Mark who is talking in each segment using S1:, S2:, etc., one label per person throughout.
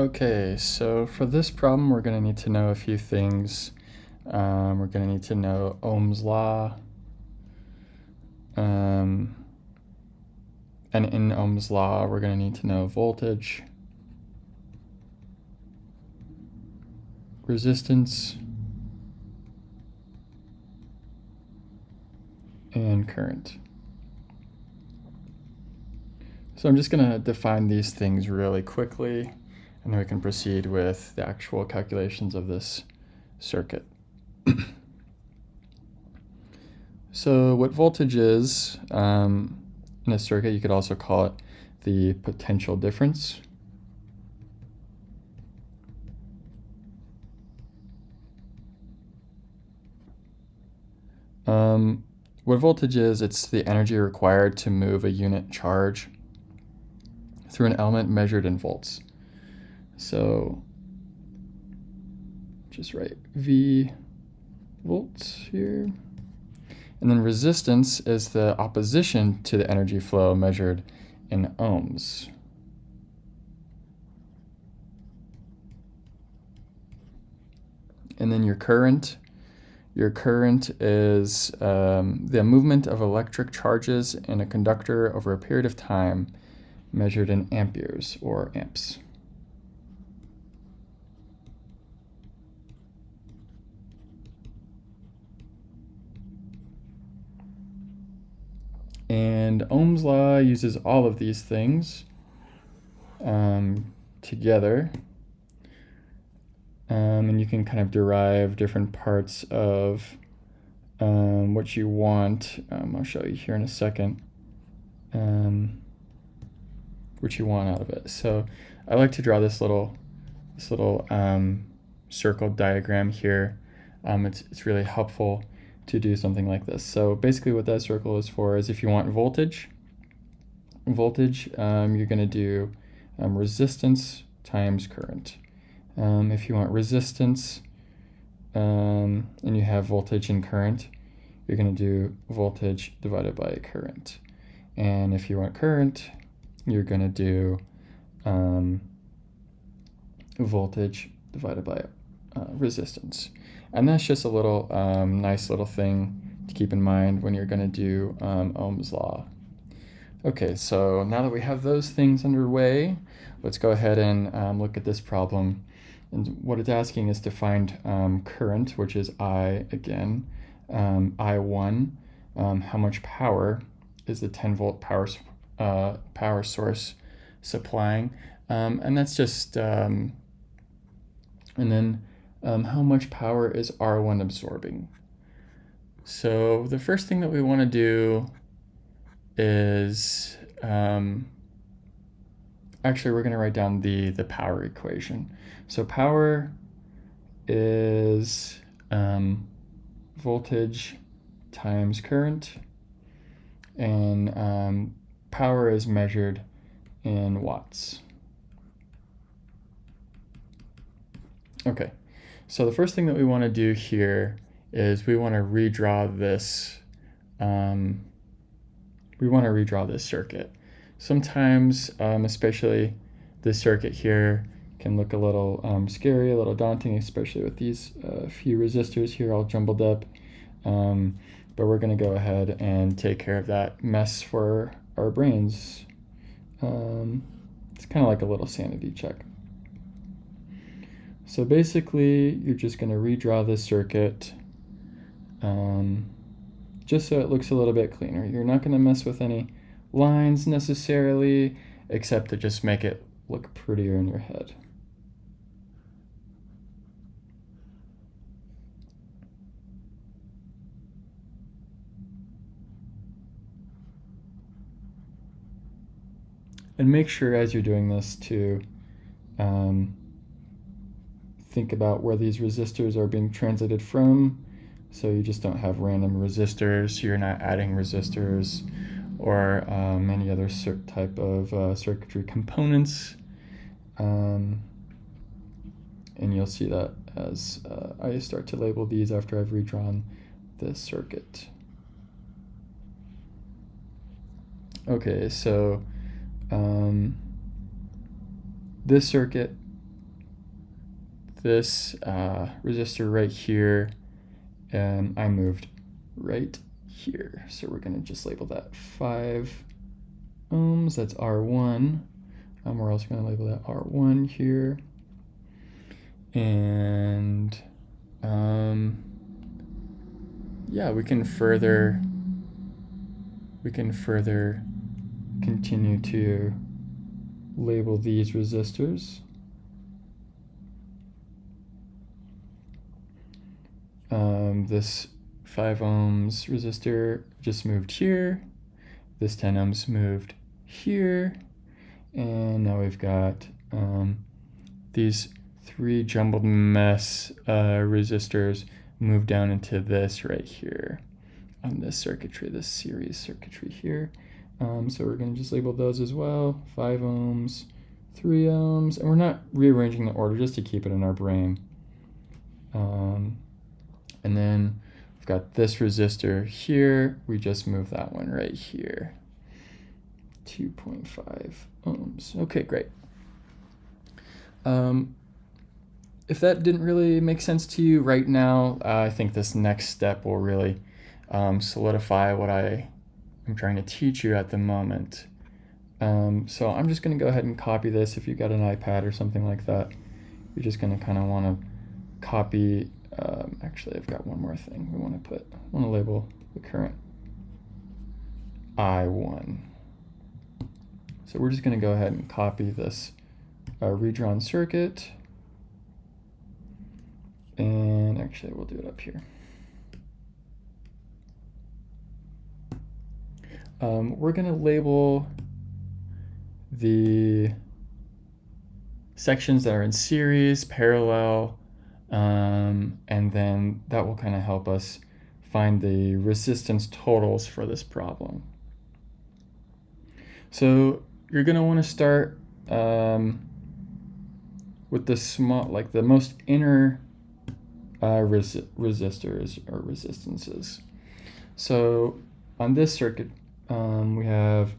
S1: Okay, so for this problem, we're going to need to know a few things. We're going to need to know Ohm's law. And in Ohm's law, we're going to need to know voltage, resistance, and current. So I'm just going to define these things really quickly, and then we can proceed with the actual calculations of this circuit. So what voltage is, in a circuit, you could also call it the potential difference. What voltage is, it's the energy required to move a unit charge through an element measured in volts. So just write V volts here. And then resistance is the opposition to the energy flow measured in ohms. And then your current is the movement of electric charges in a conductor over a period of time measured in amperes or amps. And Ohm's law uses all of these things together. And you can kind of derive different parts of what you want. I'll show you here in a second what you want out of it. So I like to draw this little circle diagram here. It's really helpful to do something like this. So basically what that circle is for is if you want voltage, you're going to do resistance times current. If you want resistance and you have voltage and current, you're going to do voltage divided by current. And if you want current, you're going to do voltage divided by resistance. And that's just a little nice little thing to keep in mind when you're going to do Ohm's law. Okay, so now that we have those things underway, let's go ahead and look at this problem. And what it's asking is to find current, which is I again, I1. How much power is the 10-volt power source supplying? And that's just, and then how much power is R1 absorbing? So the first thing that we want to do is, actually we're going to write down the power equation. So power is voltage times current, and power is measured in watts. Okay, so the first thing that we want to do here is we want to redraw this. Circuit. Sometimes, especially this circuit here, can look a little scary, a little daunting, especially with these few resistors here all jumbled up. But we're going to go ahead and take care of that mess for our brains. It's kind of like a little sanity check. So basically, you're just going to redraw this circuit just so it looks a little bit cleaner. You're not going to mess with any lines necessarily, except to just make it look prettier in your head. And make sure as you're doing this to think about where these resistors are being translated from. So you just don't have random resistors, you're not adding resistors or any other type of circuitry components. And you'll see that as I start to label these after I've redrawn this circuit. Okay, so this circuit this resistor right here, and I moved right here. So we're going to just label that 5 ohms. That's R1. We're also going to label that R1 here. And yeah, we can further continue to label these resistors. This 5 ohms resistor just moved here. This 10 ohms moved here. And now we've got these 3 jumbled mess resistors moved down into this right here on this circuitry, this series circuitry here. So we're going to just label those as well. 5 ohms, 3 ohms, and we're not rearranging the order just to keep it in our brain. And then we've got this resistor here. We just move that one right here. 2.5 ohms. Okay, great. If that didn't really make sense to you right now, I think this next step will really solidify what I am trying to teach you at the moment. So I'm just going to go ahead and copy this. If you've got an iPad or something like that, you're just going to kind of want to copy. Actually, I've got one more thing. We want to label the current I1. So we're just going to go ahead and copy this redrawn circuit. And actually, we'll do it up here. We're going to label the sections that are in series, parallel, and then that will kind of help us find the resistance totals for this problem. So you're going to want to start with the small, like the most inner resistors or resistances. So on this circuit, we have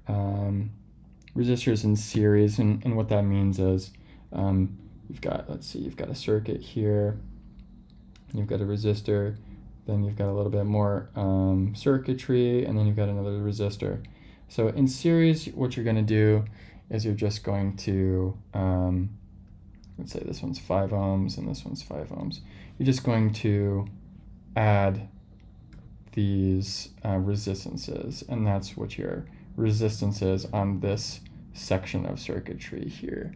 S1: resistors in series, and what that means is you've got, let's see, you've got a circuit here, you've got a resistor, then you've got a little bit more circuitry, and then you've got another resistor. So in series, what you're going to do is you're just going to, let's say this one's 5 ohms and this one's 5 ohms. You're just going to add these resistances, and that's what your resistance is on this section of circuitry here.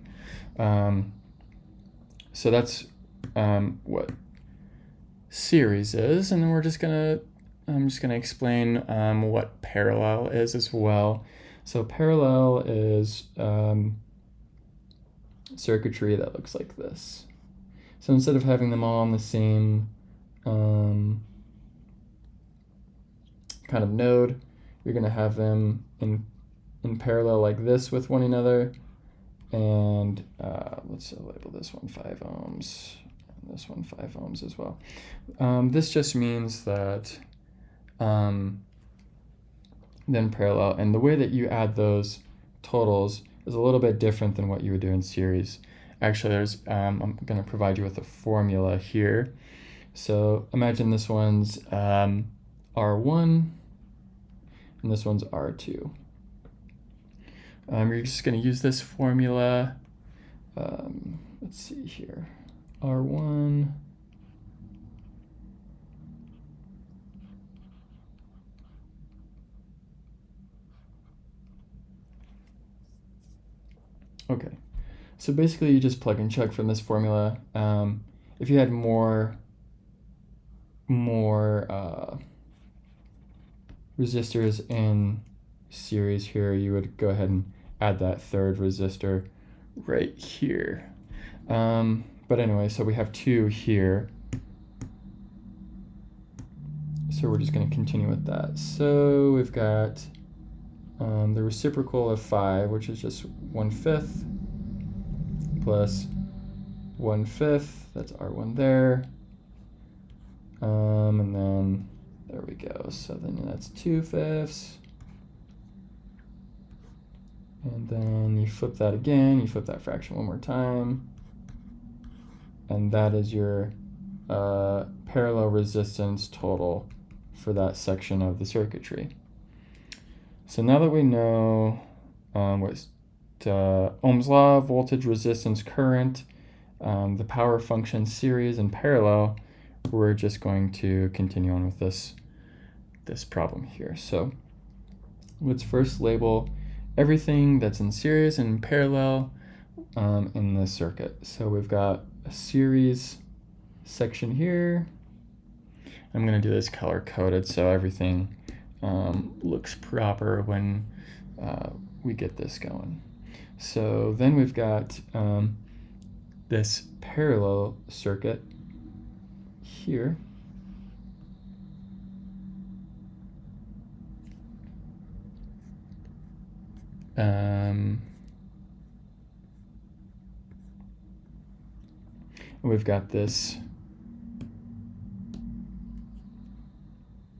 S1: So that's what series is, and then I'm just gonna explain what parallel is as well. So parallel is circuitry that looks like this. So instead of having them all on the same kind of node, you're going to have them in parallel like this with one another. And let's label this one 5 ohms, and this one 5 ohms as well. This just means that then parallel, and the way that you add those totals is a little bit different than what you would do in series. Actually, there's I'm going to provide you with a formula here. So imagine this one's R1 and this one's R2. You're just going to use this formula. Let's see here. R1 Okay, so basically you just plug and chug from this formula. If you had more resistors in series here, you would go ahead and add that third resistor right here. But anyway, so we have 2 here. So we're just going to continue with that. So we've got the reciprocal of 5, which is just 1/5 plus 1/5. That's R1 there. And then there we go. So then that's 2/5. And then you flip that again. You flip that fraction one more time. and that is your parallel resistance total for that section of the circuitry. So now that we know what Ohm's law, voltage, resistance, current, the power function, series, and parallel, we're just going to continue on with this problem here. So let's first label everything that's in series and parallel in the circuit. So we've got a series section here. I'm going to do this color coded so everything looks proper when we get this going. So then we've got this parallel circuit here. We've got this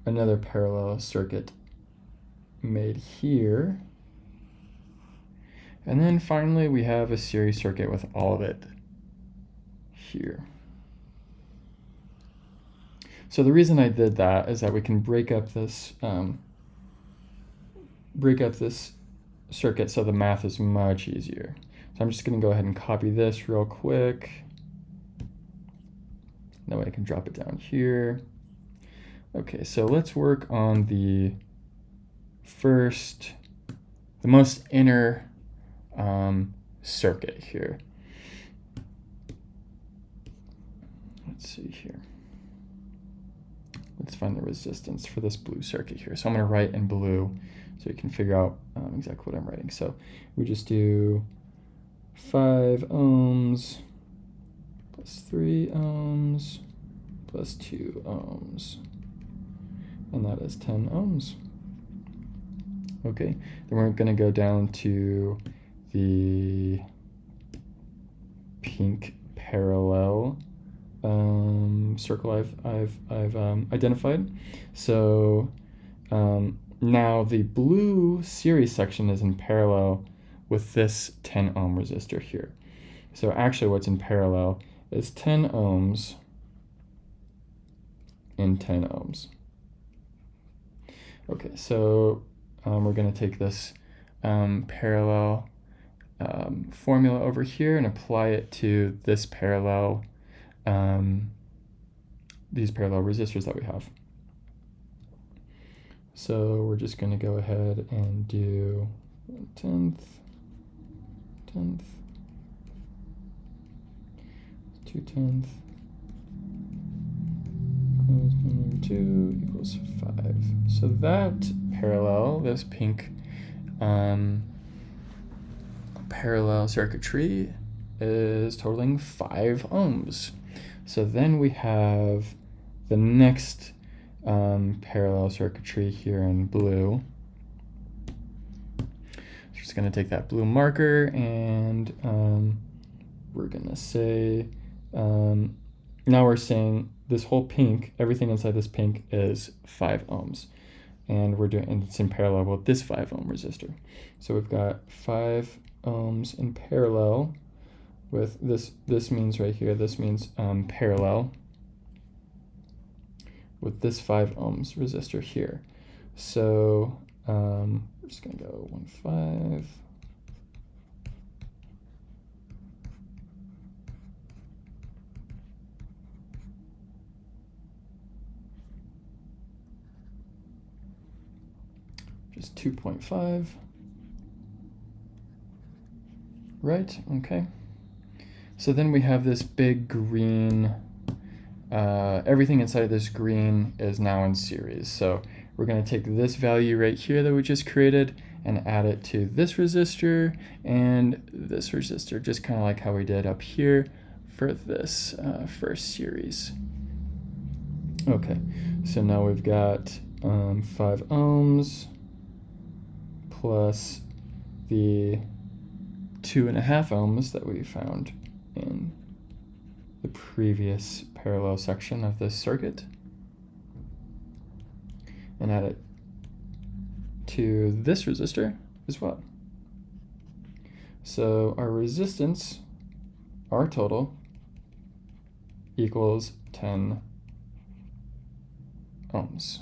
S1: another parallel circuit made here. And then finally we have a series circuit with all of it here. So the reason I did that is that we can break up this circuit so the math is much easier. So I'm just going to go ahead and copy this real quick. That way I can drop it down here. Okay, so let's work on the most inner circuit here. Let's see here. Let's find the resistance for this blue circuit here. So I'm going to write in blue so you can figure out exactly what I'm writing. So we just do 5 ohms plus 3 ohms plus 2 ohms. And that is 10 ohms. Okay, then we're going to go down to the pink parallel circle I've identified. So now the blue series section is in parallel with this 10 ohm resistor here. So actually what's in parallel is 10 ohms and 10 ohms. Okay, so we're going to take this parallel formula over here and apply it to this parallel, these parallel resistors that we have. So we're just going to go ahead and do 1/10, 2/10, 2 equals 5. So that parallel, this pink parallel circuitry is totaling 5 ohms. So then we have the next parallel circuitry here in blue. So just going to take that blue marker and we're going to say, now we're saying this whole pink, everything inside this pink is 5 ohms. And it's in parallel with this 5 ohm resistor. So we've got 5 ohms in parallel with this means right here, this means parallel with this 5 ohms resistor here. So we're just going to go 1/5. Just 2.5. Right, okay. So then we have this big green, everything inside of this green is now in series. So we're going to take this value right here that we just created and add it to this resistor and this resistor, just kind of like how we did up here for this first series. Okay, so now we've got 5 ohms plus the 2.5 ohms that we found in the previous parallel section of this circuit, and add it to this resistor as well. So our resistance, our total, equals 10 ohms.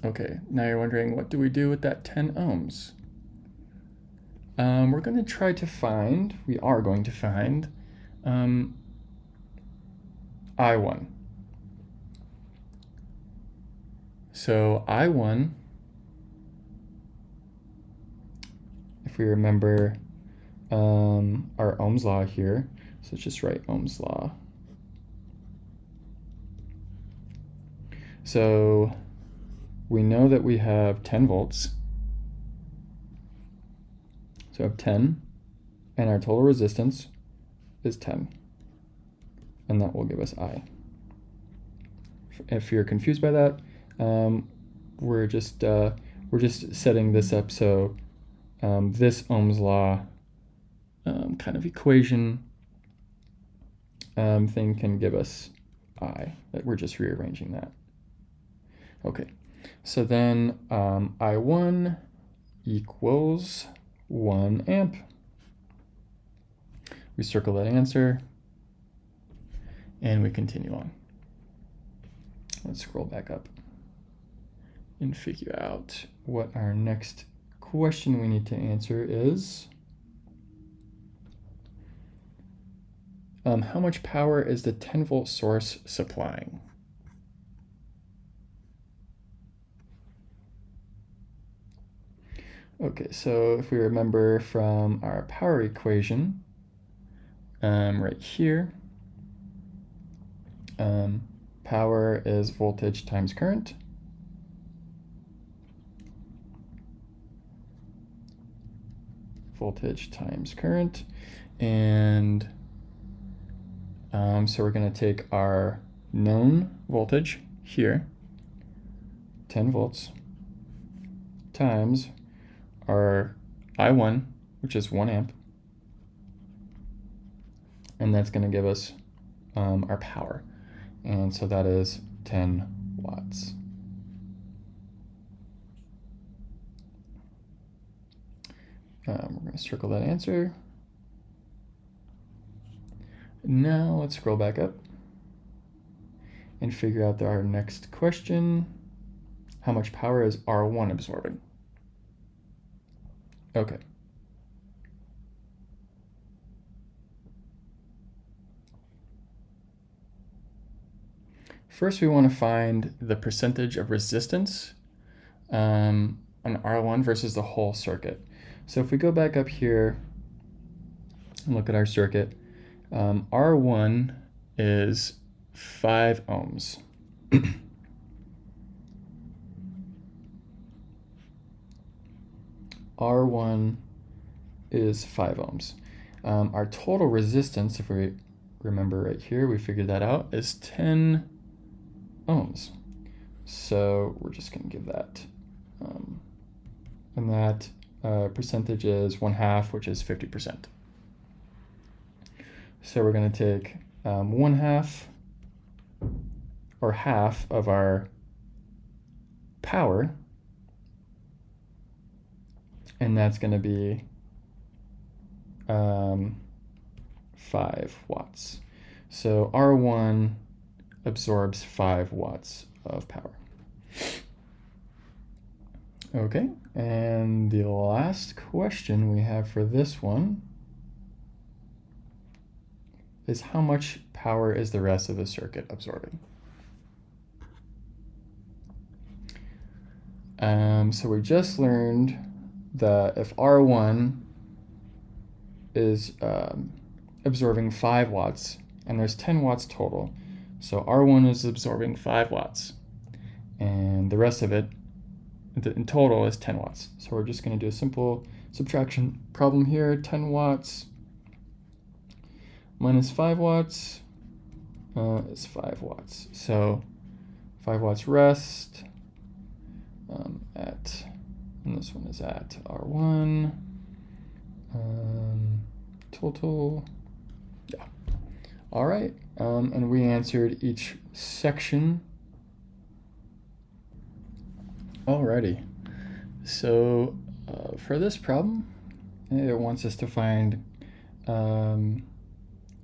S1: Okay, now you're wondering, what do we do with that 10 ohms? We're going to try to find, we are going to find I1. So I1, if we remember our Ohm's law here, so let's just write Ohm's law. So we know that we have 10 volts. So we have 10, and our total resistance is 10. And that will give us I. If you're confused by that, we're just setting this up so this Ohm's law kind of equation thing can give us I. That we're just rearranging that. Okay, so then I1 equals 1 amp. We circle that answer, and we continue on. Let's scroll back up and figure out what our next question we need to answer is. How much power is the 10-volt source supplying? Okay, so if we remember from our power equation, right here, power is voltage times current. Voltage times current. And so we're going to take our known voltage here, 10 volts, times our I1, which is 1 amp, and that's going to give us our power. And so that is 10 watts. We're going to circle that answer. Now let's scroll back up and figure out our next question. How much power is R1 absorbing? Okay. First, we want to find the percentage of resistance on R1 versus the whole circuit. So if we go back up here and look at our circuit, R1 is 5 ohms. R1 is 5 ohms. Our total resistance, if we remember right here, we figured that out, is 10 ohms. So we're just going to give that. And that percentage is 1/2, which is 50%. So we're going to take 1/2 or half of our power, and that's going to be 5 watts. So R1 absorbs 5 watts of power. Okay, and the last question we have for this one is how much power is the rest of the circuit absorbing? So we just learned that if R1 is absorbing 5 watts, and there's 10 watts total, so R1 is absorbing 5 watts, and the rest of it in total is 10 watts. So we're just going to do a simple subtraction problem here. 10 watts minus 5 watts is 5 watts. So 5 watts rest at, and this one is at R1. Total, yeah. All right, and we answered each section. Alrighty, so for this problem, it wants us to find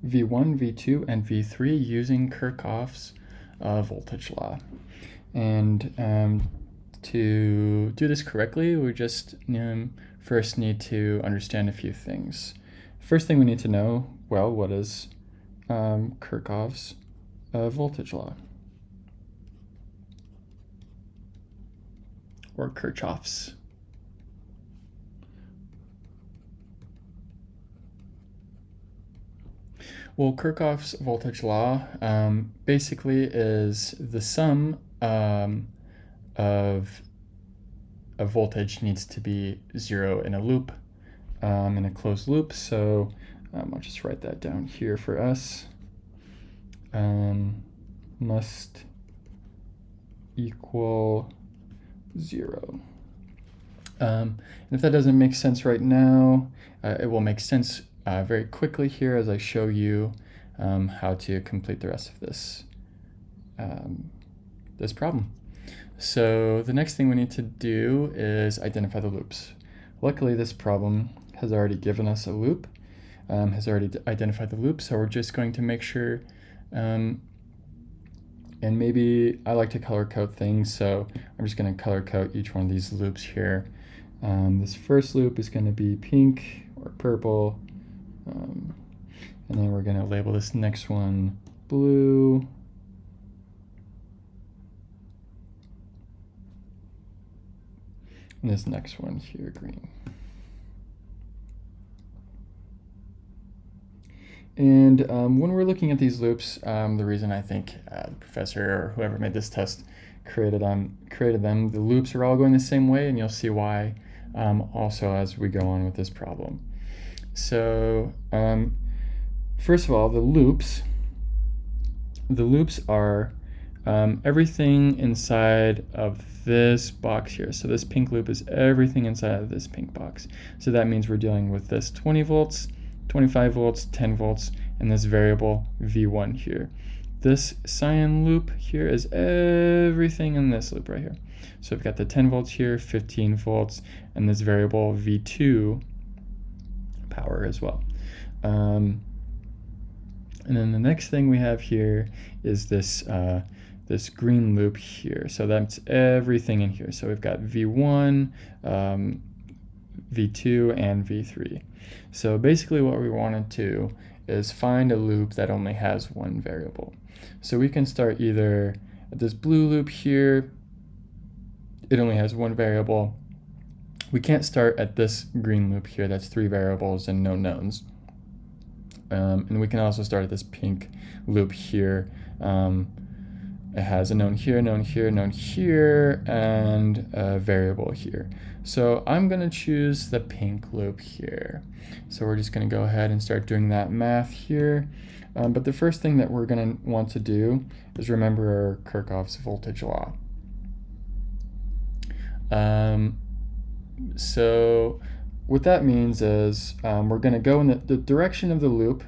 S1: V1, V2, and V3 using Kirchhoff's voltage law. And to do this correctly, we just first need to understand a few things. First thing we need to know, well, what is Kirchhoff's voltage law? Or Kirchhoff's. Well, Kirchhoff's voltage law basically is the sum of a voltage needs to be 0 in a loop, in a closed loop. So I'll just write that down here for us. Must equal 0. And if that doesn't make sense right now, it will make sense very quickly here as I show you how to complete the rest of this this problem. So the next thing we need to do is identify the loops. Luckily, this problem has already given us a loop, has already identified the loop, so we're just going to make sure, and maybe I like to color code things, so I'm just going to color code each one of these loops here. This first loop is going to be pink or purple, and then we're going to label this next one blue. And this next one here, green. And when we're looking at these loops, the reason I think the professor or whoever made this test created them, the loops are all going the same way, and you'll see why also as we go on with this problem. So first of all, the loops are everything inside of this box here. So this pink loop is everything inside of this pink box. So that means we're dealing with this 20 volts, 25 volts, 10 volts, and this variable V1 here. This cyan loop here is everything in this loop right here. So we've got the 10 volts here, 15 volts, and this variable V2 power as well. And then the next thing we have here is this this green loop here. So that's everything in here. So we've got V1, V2, and V3. So basically what we want to do is find a loop that only has one variable. So we can start either at this blue loop here. It only has one variable. We can't start at this green loop here. That's 3 variables and no knowns. And we can also start at this pink loop here. It has a known here, known here, known here, and a variable here. So I'm going to choose the pink loop here. So we're just going to go ahead and start doing that math here. But the first thing that we're going to want to do is remember Kirchhoff's voltage law. So what that means is we're going to go in the direction of the loop,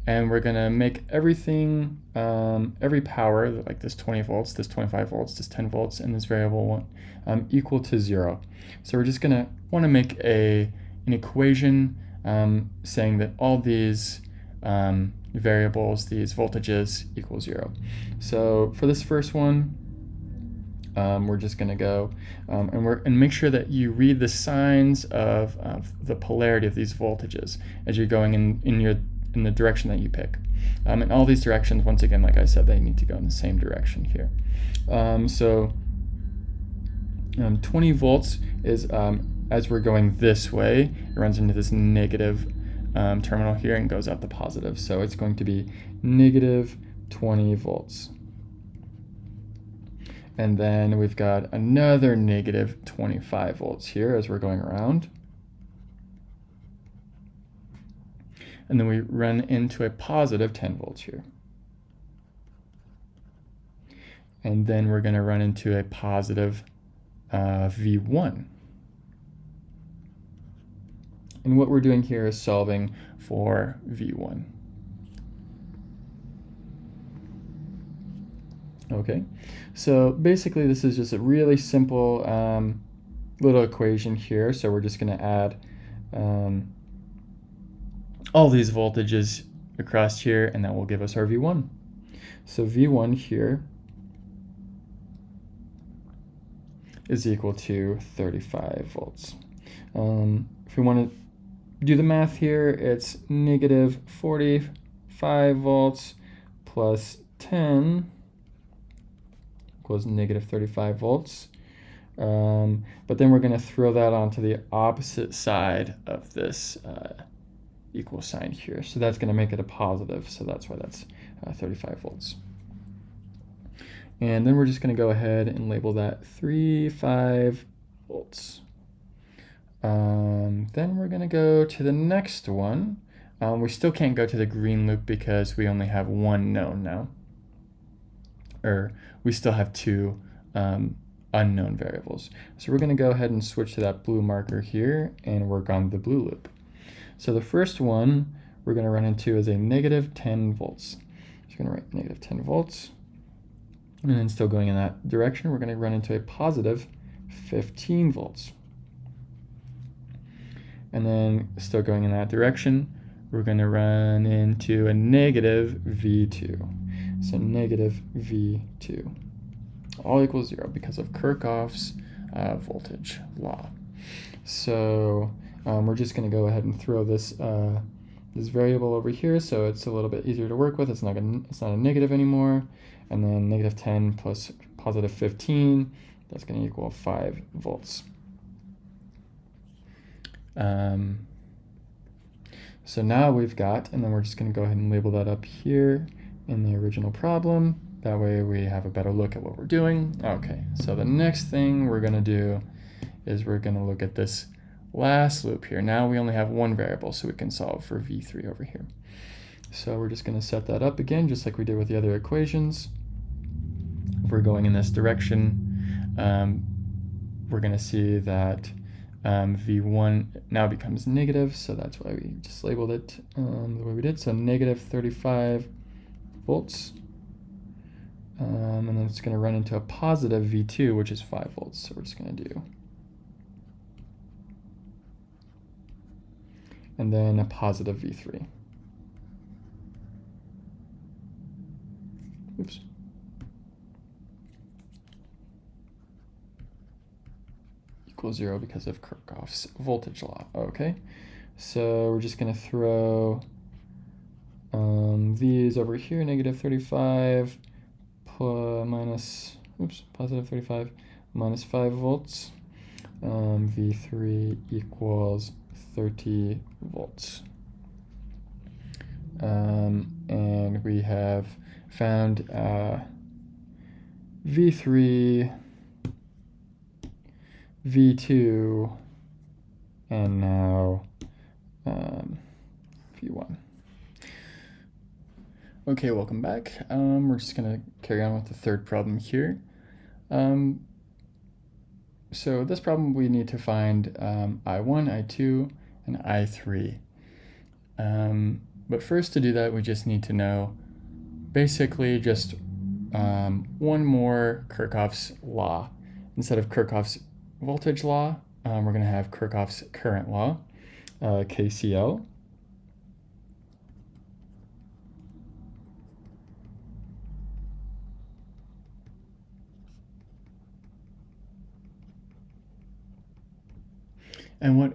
S1: and we're going to make everything, every power, like this 20 volts, this 25 volts, this 10 volts, and this variable one, equal to 0. So we're just going to want to make an equation saying that all these variables, these voltages, equal 0. So for this first one, we're just going to go and make sure that you read the signs of the polarity of these voltages as you're going in the direction that you pick. And all these directions, once again, like I said, they need to go in the same direction here. So 20 volts is, as we're going this way, it runs into this negative terminal here and goes out the positive. So it's going to be negative 20 volts. And then we've got another negative 25 volts here as we're going around. And then we run into a positive 10 volts here. And then we're going to run into a positive V1. And what we're doing here is solving for V1. Okay, so basically this is just a really simple little equation here. So we're just going to add all these voltages across here, and that will give us our V1. So V1 here is equal to 35 volts. If we want to do the math here, it's negative 45 volts plus 10 equals negative 35 volts. But then we're going to throw that onto the opposite side of this equal sign here. So that's going to make it a positive, so that's why that's 35 volts. And then we're just going to go ahead and label that 35 volts. Then we're going to go to the next one. We still can't go to the green loop because we only have one known now. Or we still have two unknown variables. So we're going to go ahead and switch to that blue marker here and work on the blue loop. So the first one we're going to run into is a negative 10 volts. So we're going to write negative 10 volts. And then still going in that direction, we're going to run into a positive 15 volts. And then still going in that direction, we're going to run into a negative V2. So negative V2. All equals 0 because of Kirchhoff's voltage law. So we're just going to go ahead and throw this this variable over here, so it's a little bit easier to work with. It's not a negative anymore. And then negative 10 plus positive 15, that's going to equal 5 volts. So now we've got, and then we're just going to go ahead and label that up here in the original problem. That way we have a better look at what we're doing. Okay, so the next thing we're going to do is we're going to look at this last loop here. Now we only have one variable, so we can solve for V3 over here. So we're just going to set that up again, just like we did with the other equations. If we're going in this direction, we're going to see that V1 now becomes negative, so that's why we just labeled it the way we did. So negative 35 volts. And then it's going to run into a positive V2, which is 5 volts. So we're just going to do. And then a positive V3. Oops. Equals 0 because of Kirchhoff's voltage law. Okay, so we're just going to throw these over here, negative 35 minus, positive 35 minus 5 volts. V3 equals 30 volts. And we have found V3, V2, and now V1. Okay, welcome back. We're just going to carry on with the third problem here. So this problem we need to find I1, I2, and I3. But first to do that, we just need to know basically just one more Kirchhoff's law. Instead of Kirchhoff's voltage law, we're going to have Kirchhoff's current law, KCL. And what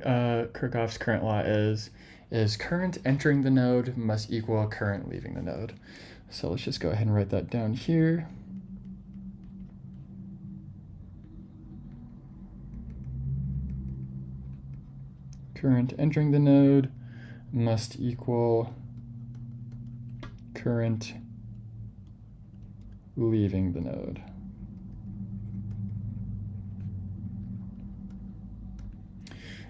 S1: Kirchhoff's current law is current entering the node must equal current leaving the node. So let's just go ahead and write that down here. Current entering the node must equal current leaving the node.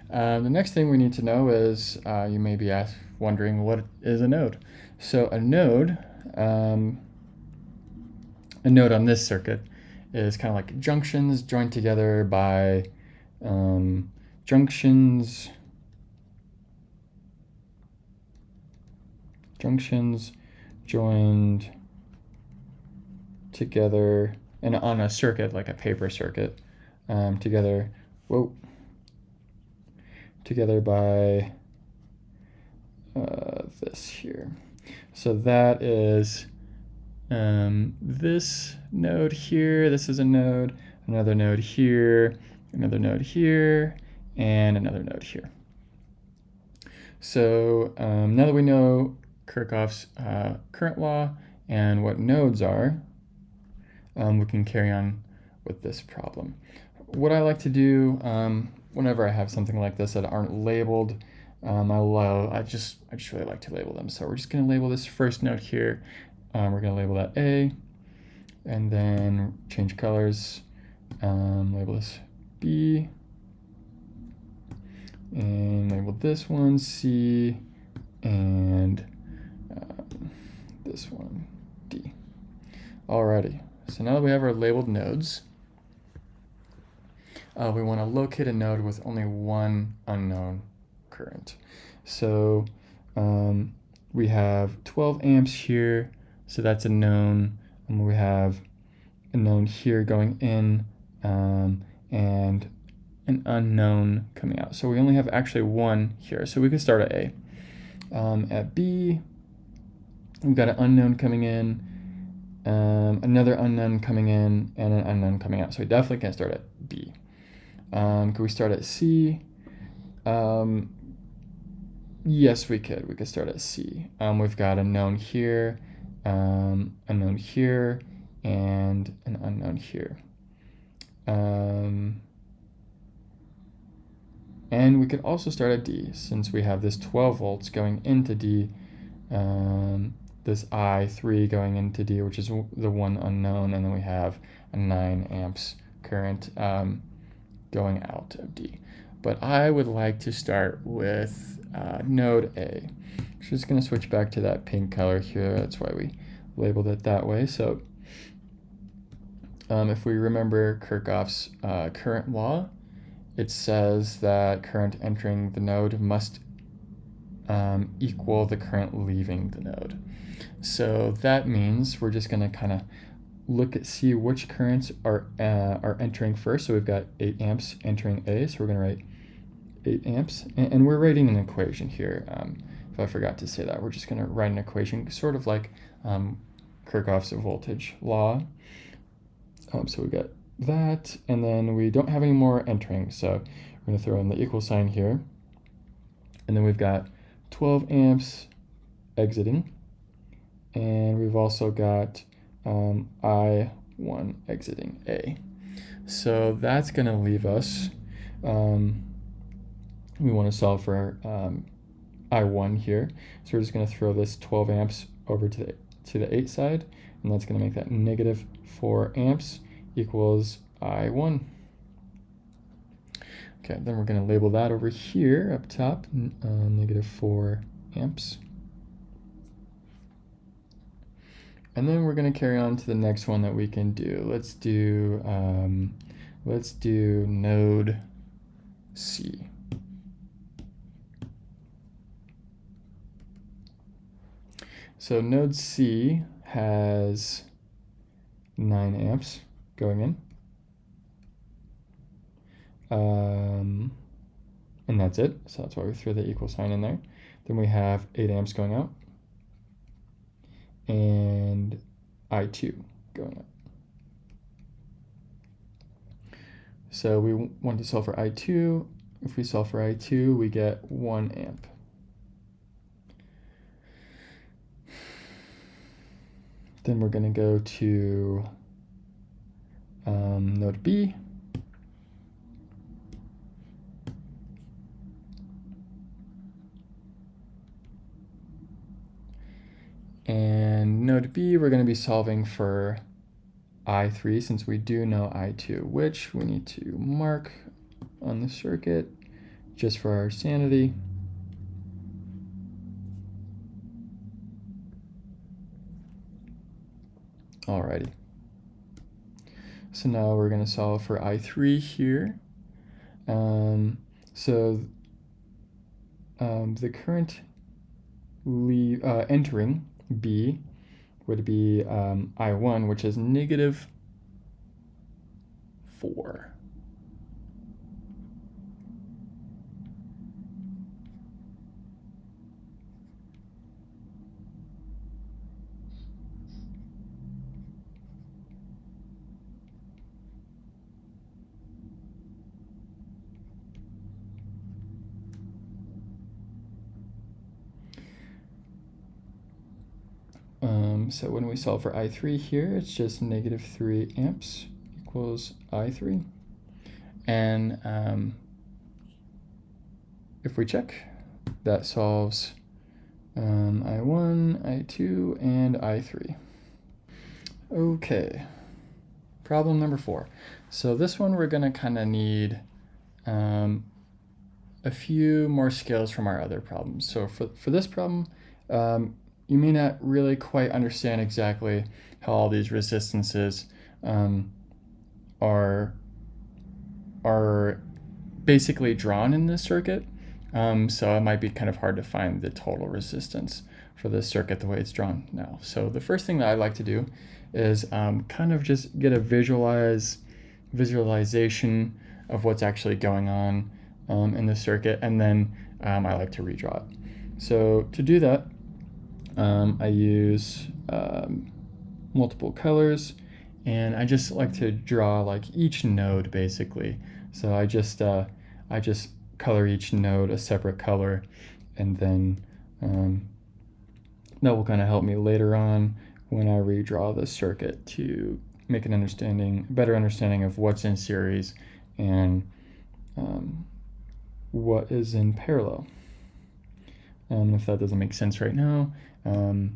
S1: The next thing we need to know is, you may be wondering, what is a node? So a node on this circuit is kind of like junctions joined together by junctions joined together, and on a circuit, like a paper circuit, together by this here. So that is this node here. This is a node, another node here, another node here, and another node here. So now that we know Kirchhoff's current law and what nodes are, we can carry on with this problem. What I like to do whenever I have something like this that aren't labeled, I just really like to label them. So we're just going to label this first node here. We're going to label that A, and then change colors. Label this B, and label this one C, and this one D. Alrighty, so now that we have our labeled nodes, we want to locate a node with only one unknown current. So we have 12 amps here, so that's a known, and we have a known here going in, and an unknown coming out. So we only have actually one here, so we could start at A. At B, we've got an unknown coming in, another unknown coming in, and an unknown coming out. So we definitely can't start at B. Could we start at C? Yes, we could. We could start at C. We've got a known here, a known here, and an unknown here. And we could also start at D, since we have this 12 volts going into D, this I3 going into D, which is the one unknown, and then we have a 9 amps current going out of D. But I would like to start with node A. So just going to switch back to that pink color here. That's why we labeled it that way. So if we remember Kirchhoff's current law, it says that current entering the node must equal the current leaving the node. So that means we're just going to kind of see which currents are entering first. So we've got 8 amps entering A, so we're going to write 8 amps, and we're writing an equation here. If I forgot to say that, we're just going to write an equation, sort of like Kirchhoff's voltage law. So we got that, and then we don't have any more entering, so we're going to throw in the equal sign here, and then we've got 12 amps exiting, and we've also got I1 exiting A. So that's going to leave us, we want to solve for I1 here, so we're just going to throw this 12 amps over to the 8 side, and that's going to make that negative 4 amps equals I1. Okay, then we're going to label that over here up top, negative 4 amps. And then we're going to carry on to the next one that we can do. Let's do node C. So node C has 9 amps going in. And that's it. So that's why we threw the equal sign in there. Then we have 8 amps going out. And I2 going up. So we want to solve for I2. If we solve for I2, we get 1 amp. Then we're going to go to node B. And node B, we're going to be solving for I3, since we do know I2, which we need to mark on the circuit just for our sanity. Alrighty. So now we're going to solve for I3 here. The current entering B would be I1, which is negative 4. So when we solve for I3 here, it's just negative 3 amps equals I3. And if we check, that solves I1, I2, and I3. Okay, problem number 4. So this one we're gonna kind of need a few more skills from our other problems. So for this problem, you may not really quite understand exactly how all these resistances are basically drawn in this circuit. So it might be kind of hard to find the total resistance for this circuit the way it's drawn now. So the first thing that I like to do is kind of just get a visualization of what's actually going on in the circuit, and then I like to redraw it. So to do that, I use multiple colors, and I just like to draw like each node basically. So I just color each node a separate color, and then that will kind of help me later on when I redraw the circuit to make an better understanding of what's in series and what is in parallel. If that doesn't make sense right now, once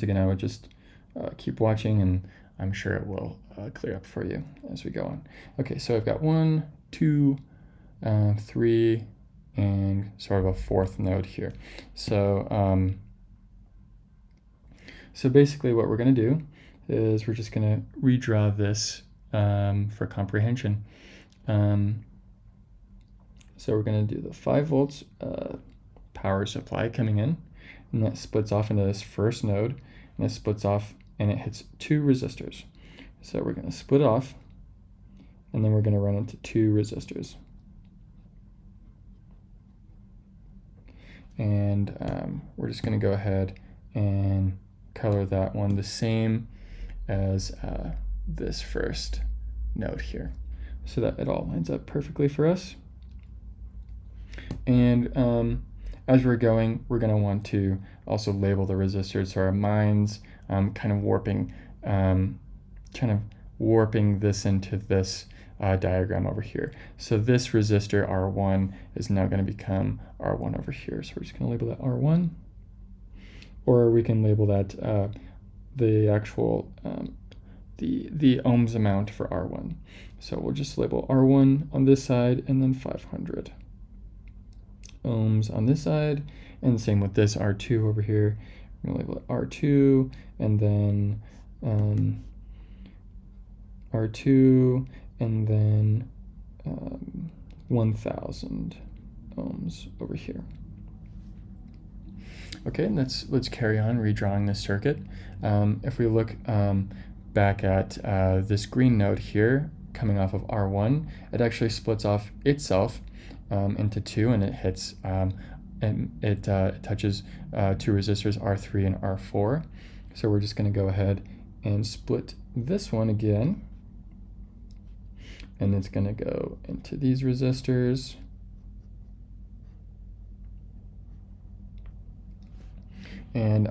S1: again, I would just keep watching, and I'm sure it will clear up for you as we go on. Okay, so I've got 1, 2, 3, and sort of a fourth node here. So so basically what we're going to do is we're just going to redraw this for comprehension. So we're going to do the 5 volts power supply coming in, and that splits off into this first node, and it splits off and it hits 2 resistors. So we're going to split off, and then we're going to run into 2 resistors. And we're just going to go ahead and color that one the same as this first node here, so that it all lines up perfectly for us. And as we're going, we're going to want to also label the resistors, so our mind's kind of warping this into this diagram over here. So this resistor R1 is now going to become R1 over here. So we're just going to label that R1, or we can label that the actual the ohms amount for R1. So we'll just label R1 on this side, and then 500 ohms on this side, and the same with this R2 over here. We're going to label it R2, and then R2, and then 1000 ohms over here. Okay, and let's carry on redrawing this circuit. If we look back at this green node here coming off of R1, it actually splits off itself into 2, and it hits and it touches 2 resistors, R3 and R4. So we're just going to go ahead and split this one again, and it's going to go into these resistors. And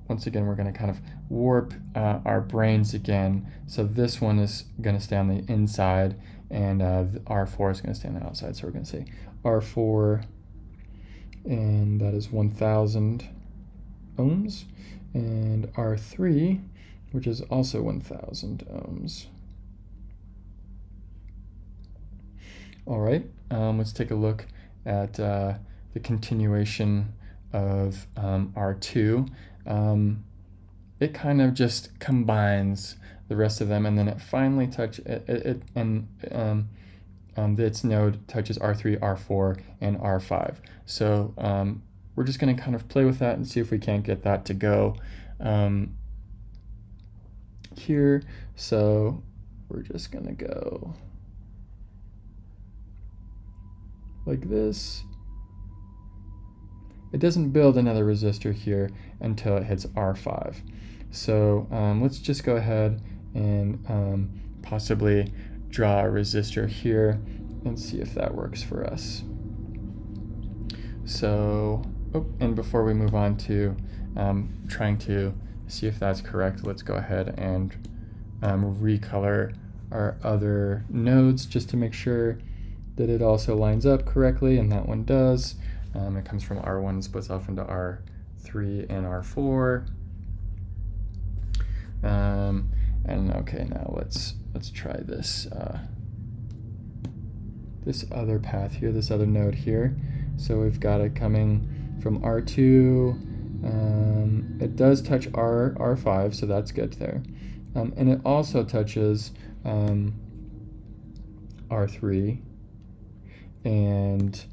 S1: once again, we're going to kind of warp our brains again. So this one is going to stay on the inside, and R4 is going to stay on the outside. So we're going to say R4, and that is 1000 ohms, and R3, which is also 1000 ohms. All right, let's take a look at the continuation of R2. It kind of just combines the rest of them, and then it finally its node touches R3, R4, and R5. So we're just going to kind of play with that and see if we can't get that to go here. So we're just going to go like this. It doesn't build another resistor here until it hits R5. So let's just go ahead and possibly draw a resistor here and see if that works for us. So, and before we move on to trying to see if that's correct, let's go ahead and recolor our other nodes just to make sure that it also lines up correctly, and that one does. It comes from R1 and splits off into R3 and R4. And okay, now let's try this this other path here, this other node here. So we've got it coming from R2. It does touch R5, so that's good there. And it also touches R3 and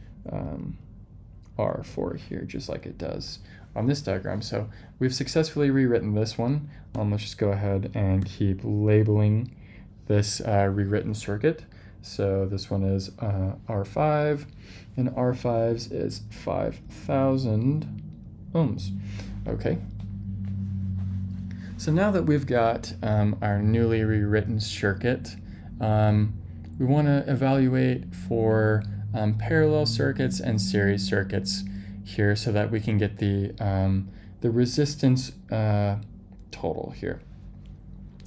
S1: R4 here, just like it does on this diagram. So we've successfully rewritten this one. Let's just go ahead and keep labeling this rewritten circuit. So this one is R5, and R5's is 5,000 ohms. Okay. So now that we've got our newly rewritten circuit, we want to evaluate for parallel circuits and series circuits here so that we can get the resistance total here,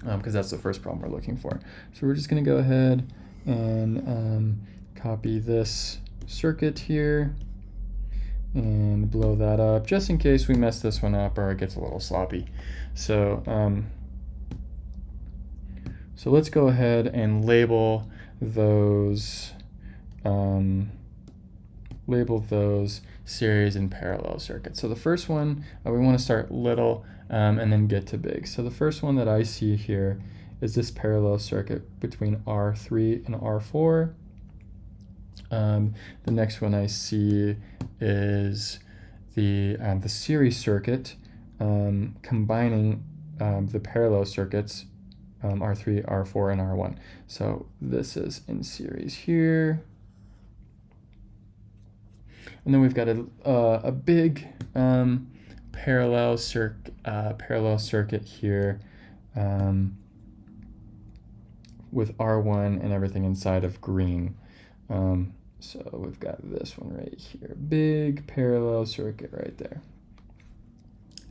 S1: because that's the first problem we're looking for. So we're just going to go ahead and copy this circuit here and blow that up just in case we mess this one up or it gets a little sloppy. So so let's go ahead and label those series and parallel circuits. So the first one, we want to start little and then get to big. So the first one that I see here is this parallel circuit between R3 and R4. The next one I see is the series circuit combining the parallel circuits R3, R4, and R1. So this is in series here. And then we've got a big parallel circuit here with R1 and everything inside of green. So we've got this one right here, big parallel circuit right there.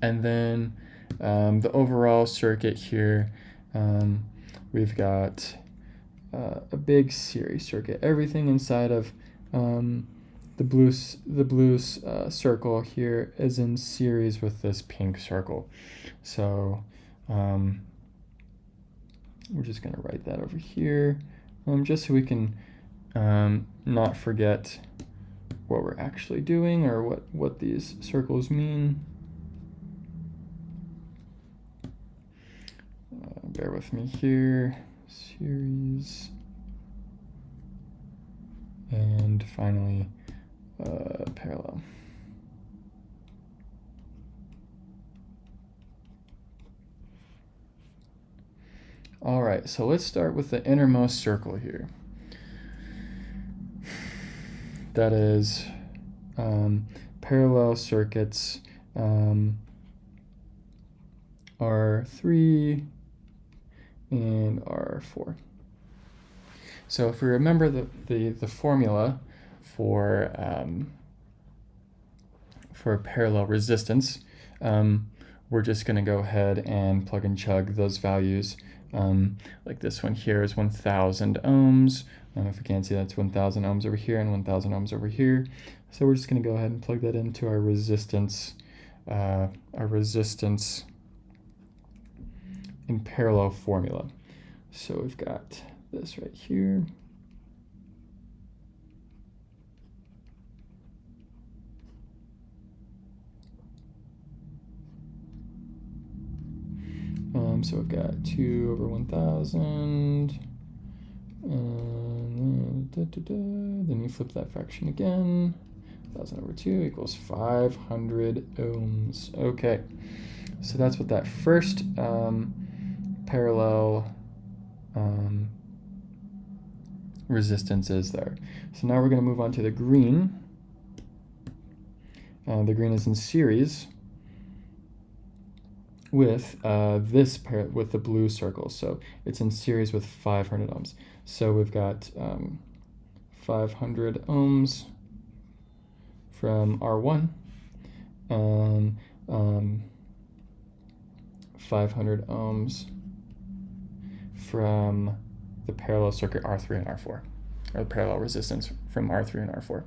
S1: And then the overall circuit here, we've got a big series circuit. Everything inside of the blue circle here is in series with this pink circle. So we're just going to write that over here, just so we can not forget what we're actually doing or what these circles mean. Bear with me here. Series. And finally, parallel. All right, so let's start with the innermost circle here. That is parallel circuits R3 and R4. So if we remember the formula for parallel resistance, we're just going to go ahead and plug and chug those values. Like this one here is 1,000 ohms. If you can't see, that's 1,000 ohms over here and 1,000 ohms over here. So we're just going to go ahead and plug that into our resistance in parallel formula. So we've got this right here. So we've got 2 over 1,000. Then you flip that fraction again. 1,000 over 2 equals 500 ohms. Okay, so that's what that first parallel resistance is there. So now we're going to move on to the green. The green is in series with with the blue circle, so it's in series with 500 ohms. So we've got 500 ohms from R1, 500 ohms from the parallel circuit R3 and R4, or the parallel resistance from R3 and R4.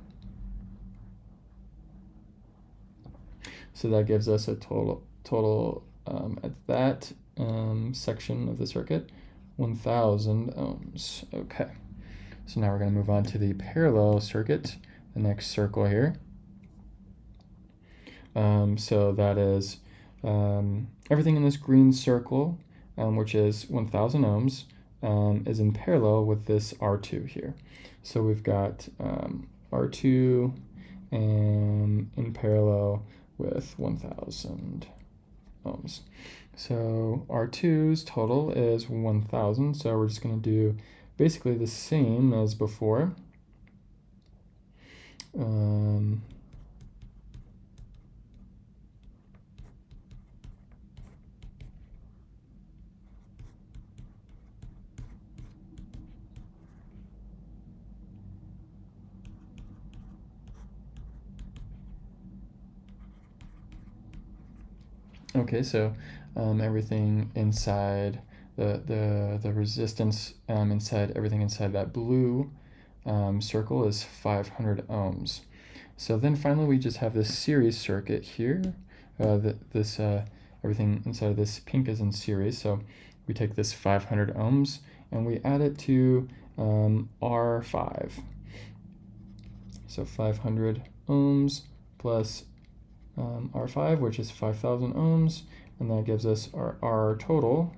S1: So that gives us a total at that section of the circuit, 1000 ohms. Okay, so now we're going to move on to the parallel circuit, the next circle here. So that is everything in this green circle, which is 1000 ohms, is in parallel with this R2 here. So we've got R2 in parallel with 1000 ohms. So R2's total is 1000, so we're just going to do basically the same as before. Okay, so everything inside the resistance inside everything inside that blue circle is 500 ohms. So then finally we just have this series circuit here. Everything inside of this pink is in series. So we take this 500 ohms and we add it to R5. So 500 ohms plus R5, which is 5,000 ohms, and that gives us our total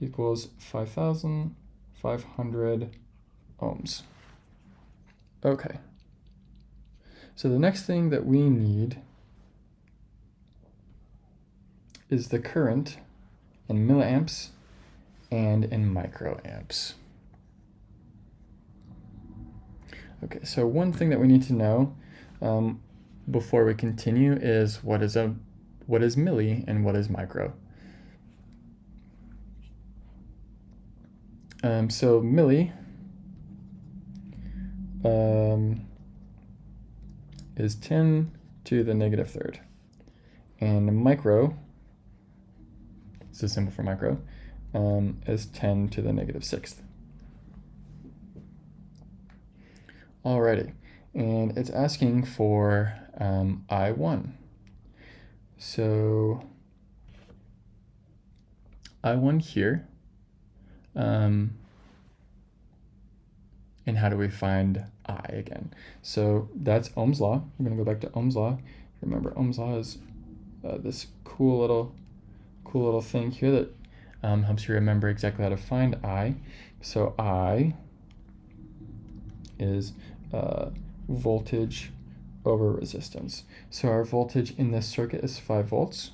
S1: equals 5,500 ohms. Okay, so the next thing that we need is the current in milliamps and in microamps. Okay, so one thing that we need to know before we continue is what is milli and what is micro. So milli is 10 to the negative third, and micro, it's a symbol for micro, is 10 to the negative sixth. Alrighty, and it's asking for I1. So I1 here, and how do we find I again? So that's Ohm's law. We're going to go back to Ohm's law. Remember, Ohm's law is this cool little thing here that helps you remember exactly how to find I. So I is voltage over resistance. So our voltage in this circuit is 5 volts.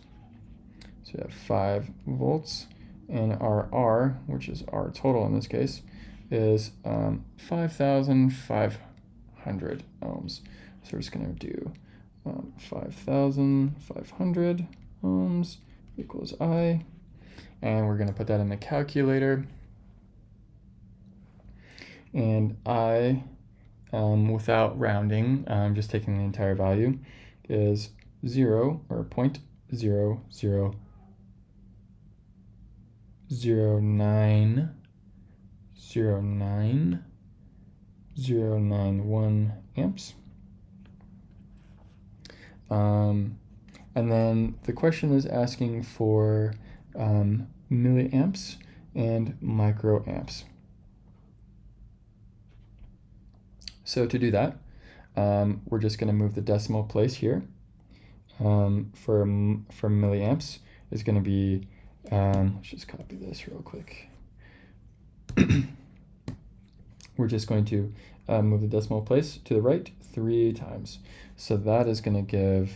S1: So we have 5 volts, and our R, which is our total in this case, is 5,500 ohms. So we're just going to do 5,500 ohms equals I, and we're going to put that in the calculator. And I, without rounding, just taking the entire value, is 0 or 0.0009091 amps. And then the question is asking for milliamps and microamps. So to do that, we're just going to move the decimal place here. For milliamps is going to be, let's just copy this real quick. We're just going to move the decimal place to the right 3 times. So that is going to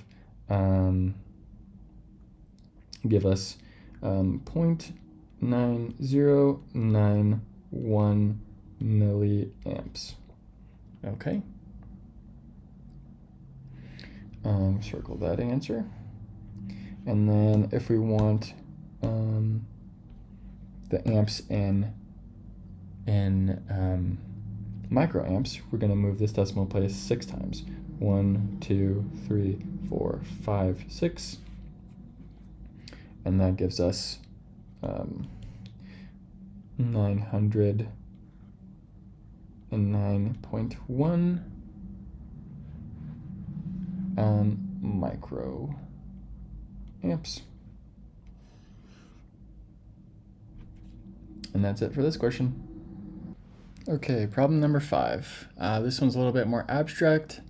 S1: give us 0.9091 milliamps. Okay. Circle that answer. And then if we want the amps in microamps, we're going to move this decimal place 6 times. 1, 2, 3, 4, 5, 6. and that gives us 909.1 microamps. And that's it for this question. Okay, problem number 5. This one's a little bit more abstract,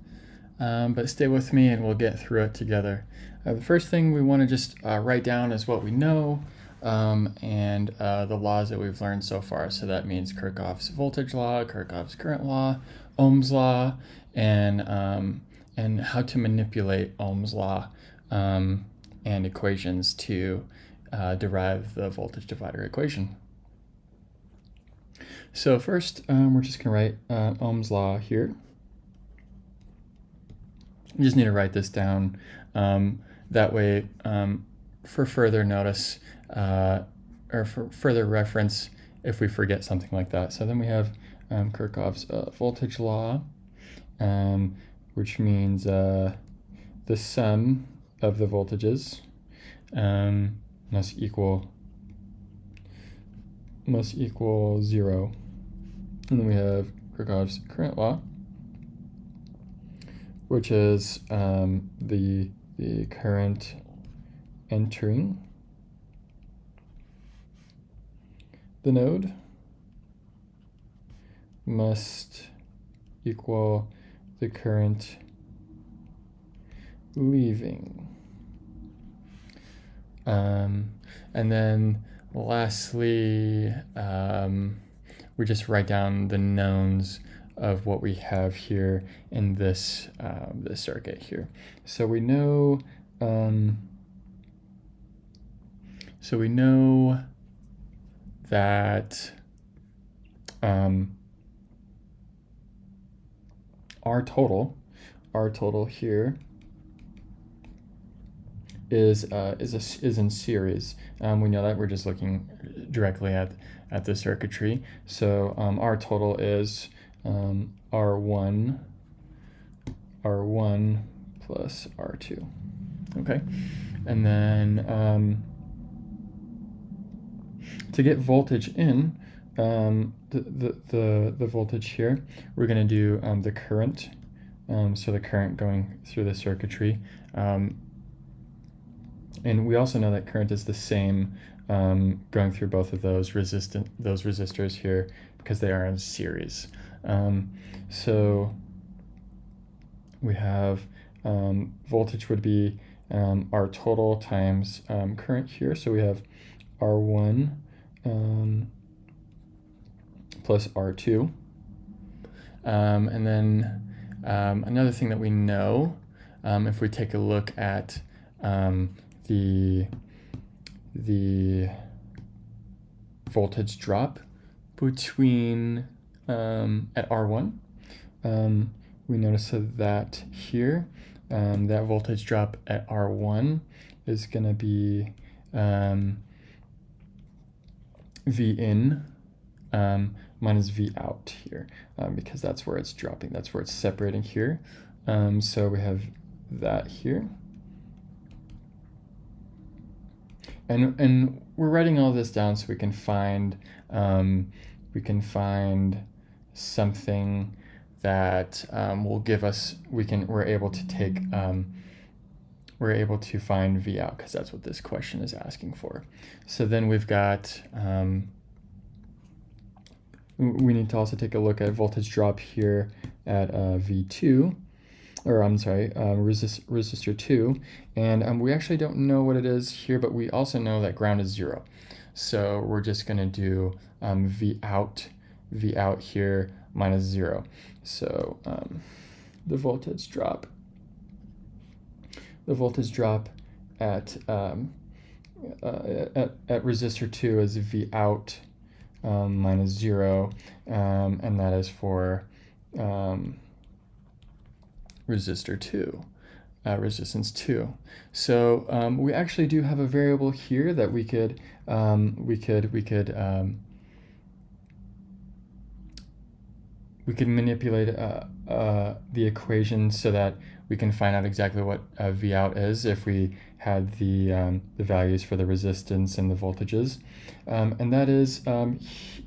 S1: but stay with me and we'll get through it together. The first thing we want to just write down is what we know and the laws that we've learned so far. So that means Kirchhoff's voltage law, Kirchhoff's current law, Ohm's law, and how to manipulate Ohm's law and equations to derive the voltage divider equation. So first, we're just going to write Ohm's law here. You just need to write this down. That way, for further notice or for further reference, if we forget something like that. So then we have Kirchhoff's voltage law, which means the sum of the voltages must equal 0. And then we have Kirchhoff's current law, which is the current entering the node must equal the current leaving. And then lastly, we just write down the knowns of what we have here in this this circuit here. So we know that our total here is in series. We know that we're just looking directly at the circuitry. So our total is R1 plus R2. Okay, and then to get voltage in, the voltage here, we're going to do the current. So the current going through the circuitry. And we also know that current is the same going through both of those resistors here because they are in series. So we have voltage would be our total times current here. So we have R1 plus R2. And then another thing that we know, if we take a look at the voltage drop between at R1, we notice that here that voltage drop at R1 is going to be V in minus V out here, because that's where it's dropping, that's where it's separating here. So we have that here. And we're writing all this down so we can find something that will give us, we're able to find V out, because that's what this question is asking for. So then we've got, we need to also take a look at voltage drop here at V2, or I'm sorry, resistor 2, and we actually don't know what it is here, but we also know that ground is 0. So we're just going to do V out here minus 0. So the voltage drop at resistor 2 is V out minus 0, and that is for resistor 2, resistance 2. So we actually do have a variable here that we could manipulate the equation so that we can find out exactly what V out is if we had the values for the resistance and the voltages. And that is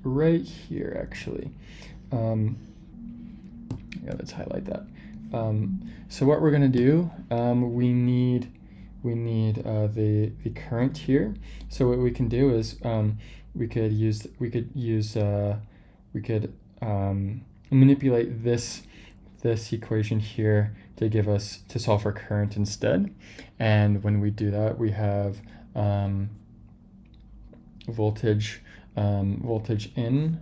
S1: right here, actually. Yeah, let's highlight that. So what we're going to do, we need the current here. So what we can do is we could manipulate this equation here to solve for current instead. And when we do that, we have voltage in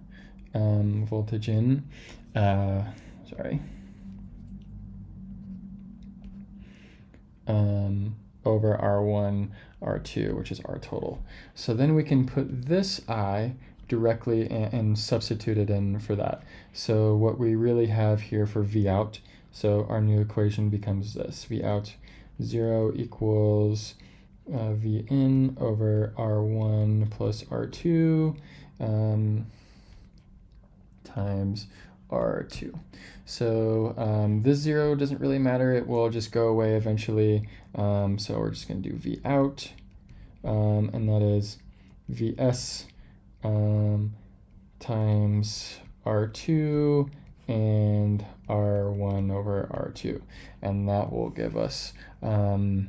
S1: over R1, R2, which is R total. So then we can put this I directly and substitute it in for that. So what we really have here for V out, so our new equation becomes this: V out 0 equals V in over R1 plus R2 times R2. So this 0 doesn't really matter, it will just go away eventually. So we're just going to do V out, and that is Vs times R2 and R1 over R2. And that will give us, that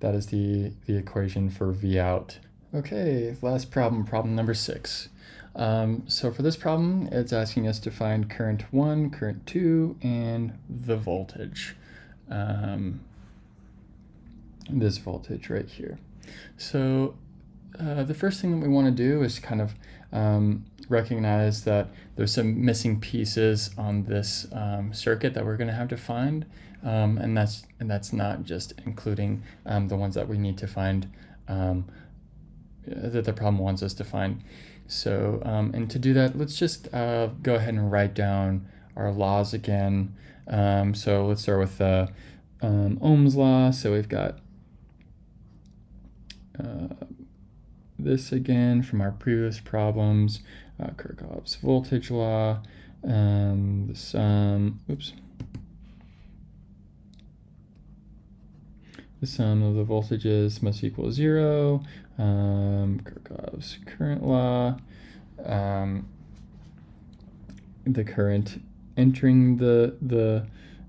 S1: is the equation for V out. Okay, last problem, problem number 6. So for this problem, it's asking us to find current 1, current 2, and the voltage. This voltage right here. So the first thing that we want to do is kind of recognize that there's some missing pieces on this circuit that we're going to have to find, and that's not just including the ones that we need to find, that the problem wants us to find. So and to do that, let's just go ahead and write down our laws again. So let's start with Ohm's law. So we've got this again from our previous problems, Kirchhoff's voltage law, the sum of the voltages must equal 0, Kirchhoff's current law, the current entering the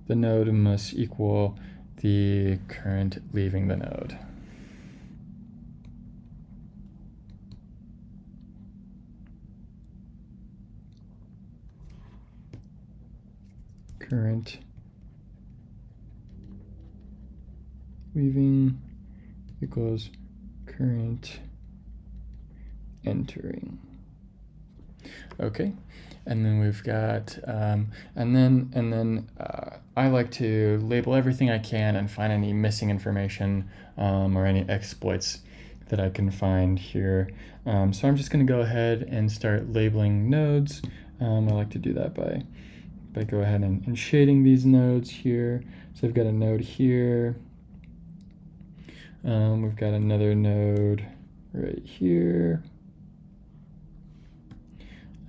S1: node must equal the current leaving the node. Current leaving equals current entering. Okay, and then we've got and then I like to label everything I can and find any missing information or any exploits that I can find here. So I'm just going to go ahead and start labeling nodes. I like to do that by go ahead and shading these nodes here. So I've got a node here. We've got another node right here.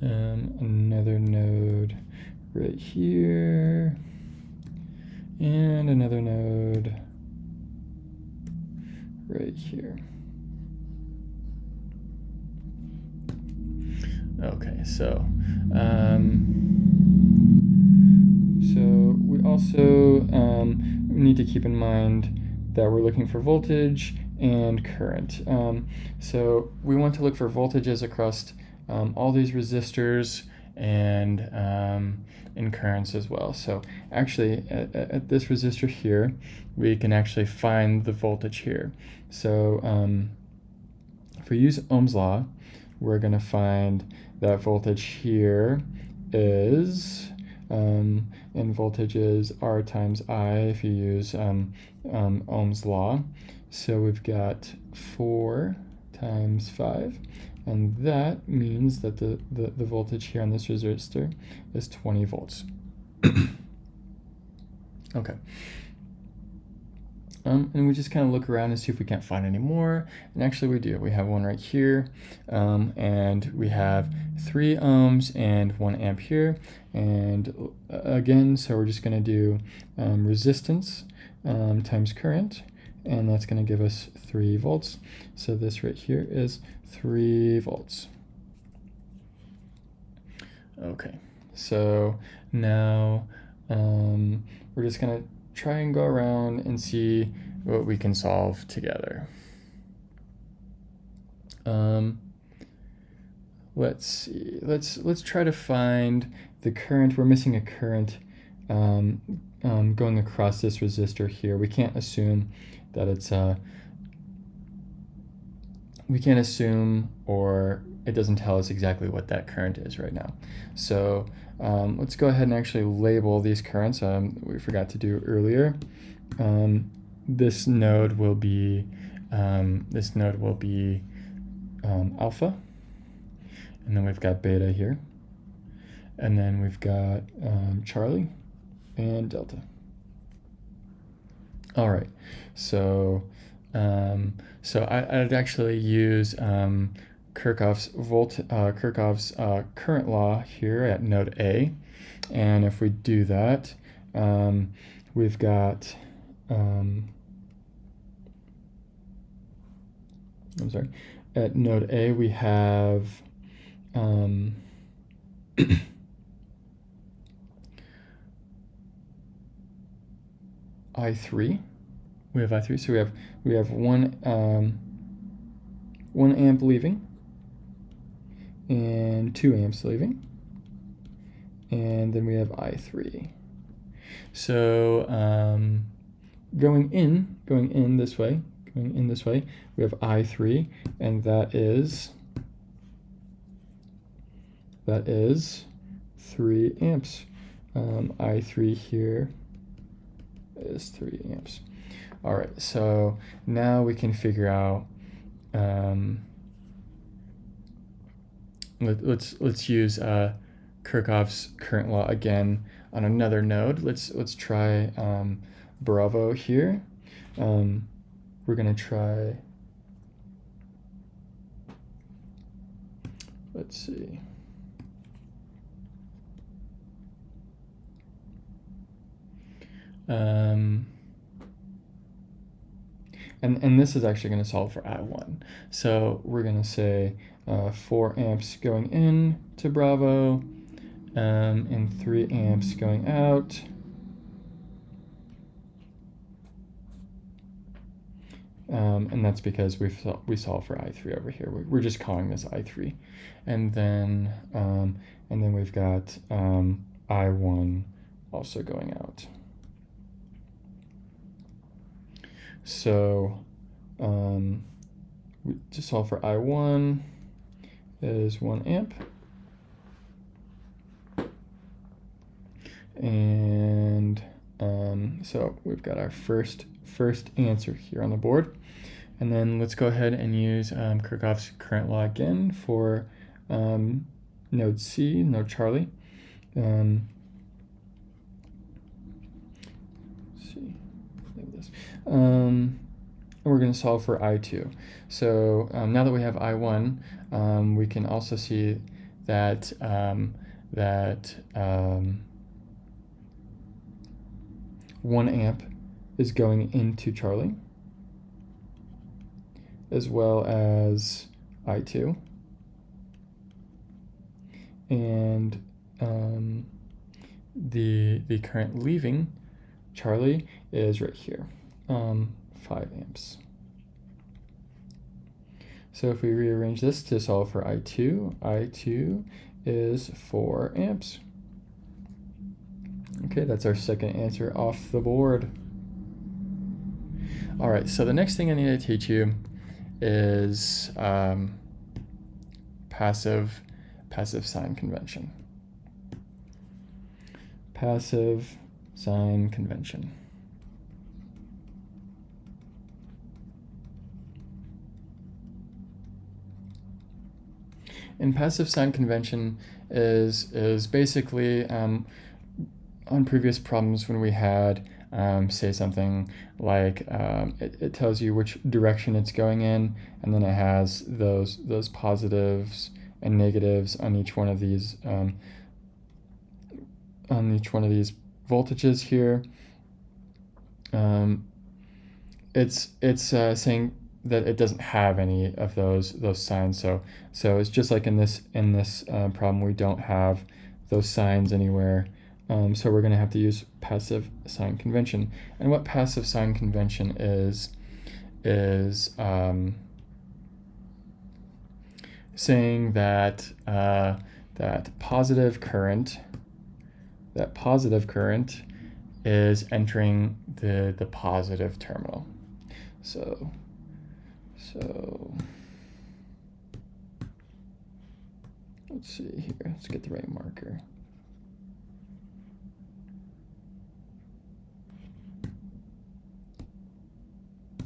S1: Another node right here. And another node right here. Okay, so we also need to keep in mind that we're looking for voltage and current. So we want to look for voltages across all these resistors and currents as well. So actually at this resistor here, we can actually find the voltage here. So if we use Ohm's law, we're going to find that voltage here is, and voltage is R times I if you use Ohm's law. So we've got 4 times 5, and that means that the voltage here on this resistor is 20 volts. Okay. And we just kind of look around and see if we can't find any more. And actually we do. We have one right here. And we have 3 ohms and 1 amp here. And again, so we're just going to do resistance times current. And that's going to give us 3 volts. So this right here is 3 volts. Okay, so now we're just going to try and go around and see what we can solve together. Let's see. Let's try to find the current. We're missing a current going across this resistor here. We can't assume that it's we can't assume, or it doesn't tell us exactly what that current is right now. So let's go ahead and actually label these currents. We forgot to do earlier. This node will be alpha, and then we've got beta here, and then we've got Charlie and delta. All right, so I'd actually use Kirchhoff's current law here at node A, and if we do that, we've got at node A we have I3. We have I3, so we have one amp leaving and 2 amps leaving, and then we have I3. So going in this way, we have I3, and that is 3 amps. I3 here is 3 amps. All right, so now we can figure out. Let's use Kirchhoff's current law again on another node. Let's try Bravo here. We're gonna try. Let's see. And this is actually going to solve for I1. So we're going to say 4 amps going in to Bravo, and 3 amps going out. And that's because we solve for I3 over here. We're just calling this I3, and then we've got I1 also going out. So to solve for I1 is 1 amp, and so we've got our first answer here on the board. And then let's go ahead and use Kirchhoff's current law again for node C, node Charlie. We're going to solve for I2. So now that we have I1, we can also see that 1 amp is going into Charlie, as well as I2, and the current leaving Charlie is right here, 5 amps. So if we rearrange this to solve for I2 is 4 amps. Okay, that's our second answer off the board. All right, so the next thing I need to teach you is passive sign convention. Passive sign convention. And passive sign convention is basically on previous problems when we had say something like it tells you which direction it's going in, and then it has those positives and negatives on each one of these voltages here. It's saying that it doesn't have any of those signs. So it's just like in this problem, we don't have those signs anywhere. So we're going to have to use passive sign convention. And what passive sign convention is saying that that positive current is entering the positive terminal. So let's see here. Let's get the right marker.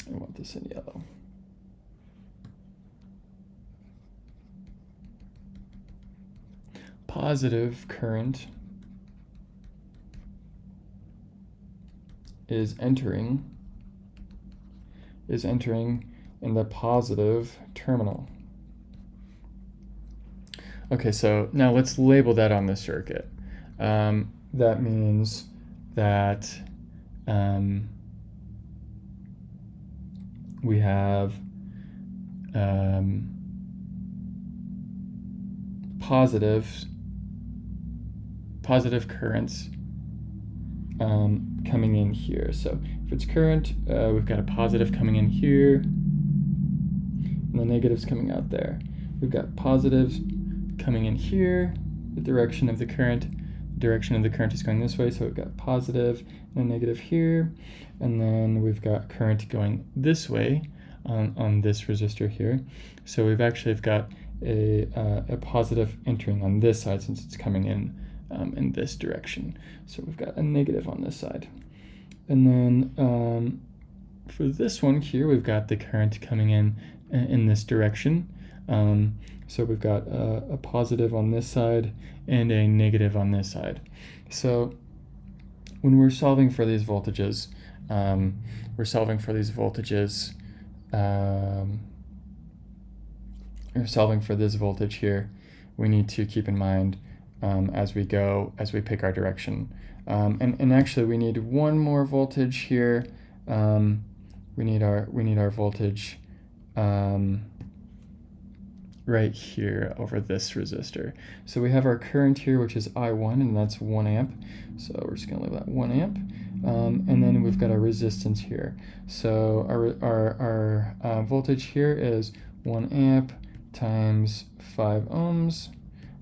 S1: I want this in yellow. Positive current is entering in the positive terminal. Okay, so now let's label that on the circuit. That means that we have positive currents coming in here. So if it's current, we've got a positive coming in here, and the negatives coming out there. We've got positives coming in here, the direction of the current. The direction of the current is going this way, so we've got positive and a negative here, and then we've got current going this way on this resistor here. So we've got a positive entering on this side since it's coming in this direction. So we've got a negative on this side. And then for this one here, we've got the current coming in this direction. So we've got a positive on this side and a negative on this side. So when we're solving for these voltages, we're solving for this voltage here, we need to keep in mind as we pick our direction. And actually we need one more voltage here. We need our voltage right here over this resistor. So we have our current here, which is I1, and that's 1 amp. So we're just going to leave that 1 amp. And then we've got our resistance here. So our voltage here is 1 amp times 5 ohms,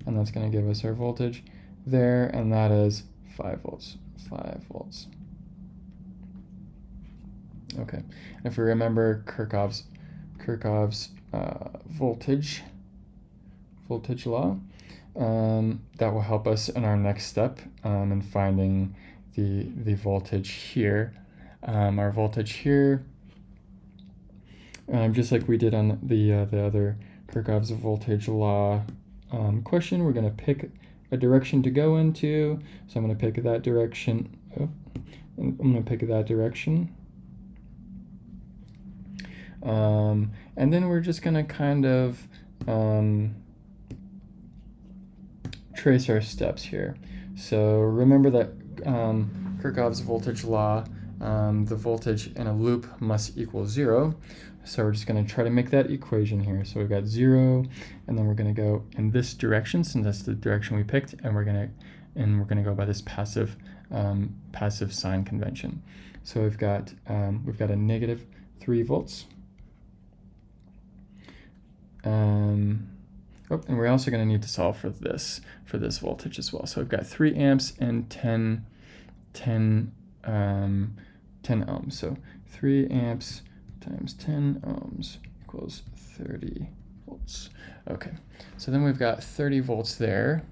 S1: and that's going to give us our voltage there, and that is 5 volts. 5 volts. Okay. If we remember Kirchhoff's voltage law, that will help us in our next step in finding the voltage here. Our voltage here, just like we did on the other Kirchhoff's voltage law question, we're going to pick a direction to go into. So I'm going to pick that direction. I'm going to pick that direction. And then we're just going to kind of trace our steps here. So remember that Kirchhoff's voltage law, the voltage in a loop must equal 0. So we're just going to try to make that equation here. So we've got 0, and then we're going to go in this direction since that's the direction we picked, and we're going to go by this passive sign convention. So we've got a negative 3 volts. And we're also going to need to solve for this voltage as well. So we've got 3 amps and 10 ohms. So 3 amps times 10 ohms equals 30 volts. Okay, so then we've got 30 volts there.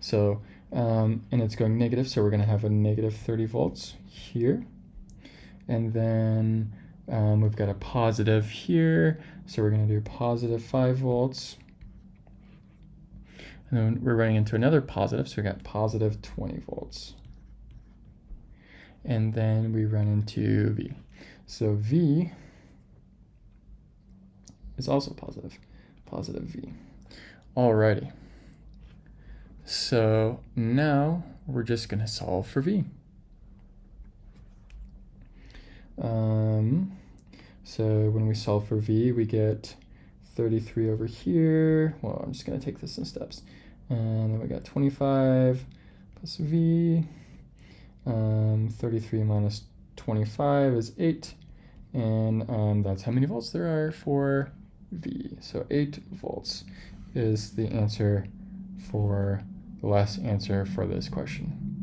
S1: So, and it's going negative, so we're going to have a negative 30 volts here. And then we've got a positive here, so we're going to do positive 5 volts. And then we're running into another positive, so we got positive 20 volts. And then we run into V. So V is also positive, positive V. Alrighty. So now we're just going to solve for V. So when we solve for V, we get 33 over here. Well, I'm just going to take this in steps. And then we got 25 plus V. 33 minus 25 is 8. And that's how many volts there are for V. So 8 volts is the answer for the last answer for this question.